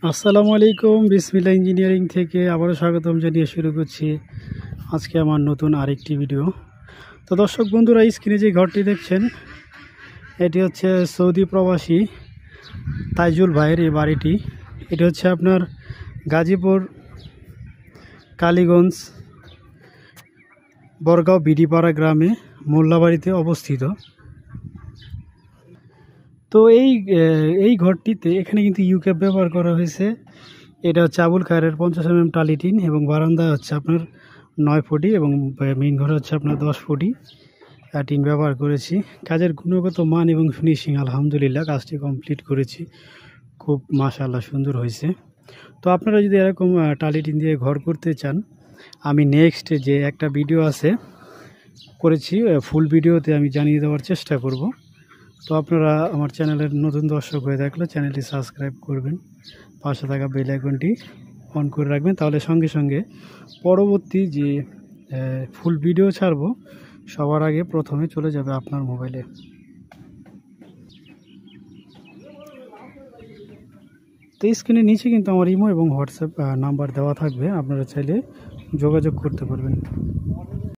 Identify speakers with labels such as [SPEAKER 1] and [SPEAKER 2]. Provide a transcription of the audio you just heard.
[SPEAKER 1] আসসালামু আলাইকুম। বিসমিল্লাহ ইঞ্জিনিয়ারিং থেকে আবারও স্বাগতম জানিয়ে শুরু করছি আজকে আমার নতুন আরেকটি ভিডিও। তো দর্শক বন্ধুরা, স্ক্রিনে যে ঘরটি দেখছেন এটি হচ্ছে সৌদি প্রবাসী তাইজুল ভাইয়ের এই বাড়িটি। এটি হচ্ছে আপনার গাজীপুর কালীগঞ্জ বরগাঁও বিডিপাড়া গ্রামে মোল্লাবাড়িতে অবস্থিত। তো এই ঘরটিতে এখানে কিন্তু ইউক্যাপ ব্যবহার করা হয়েছে। এটা হচ্ছে আবুল খায়ের 50 mm টালি টিন এবং বারান্দা হচ্ছে আপনার 9 ফুটি এবং মেইন ঘর হচ্ছে আপনার 10 ফুটি টিন ব্যবহার করেছি। কাজের গুণগত মান এবং ফিনিশিং আলহামদুলিল্লাহ, কাজটি কমপ্লিট করেছি, খুব মাশাআল্লাহ সুন্দর হয়েছে। তো আপনারা যদি এরকম টালি টিন দিয়ে ঘর করতে চান, আমি নেক্সট যে একটা ভিডিও আছে করেছি, ফুল ভিডিওতে আমি জানিয়ে দেওয়ার চেষ্টা করব। তো আপনারা আমার চ্যানেলের নতুন দর্শক হয়ে থাকলে চ্যানেলটি সাবস্ক্রাইব করবেন, পাশে থাকা বেল আইকনটি অন করে রাখবেন, তাহলে সঙ্গে সঙ্গে পরবর্তী যে ফুল ভিডিও ছাড়বো সবার আগে প্রথমে চলে যাবে আপনার মোবাইলে। তো স্ক্রিনের নিচে কিন্তু আমার ইমো এবং হোয়াটসঅ্যাপ নাম্বার দেওয়া থাকবে, আপনারা চাইলে যোগাযোগ করতে পারবেন।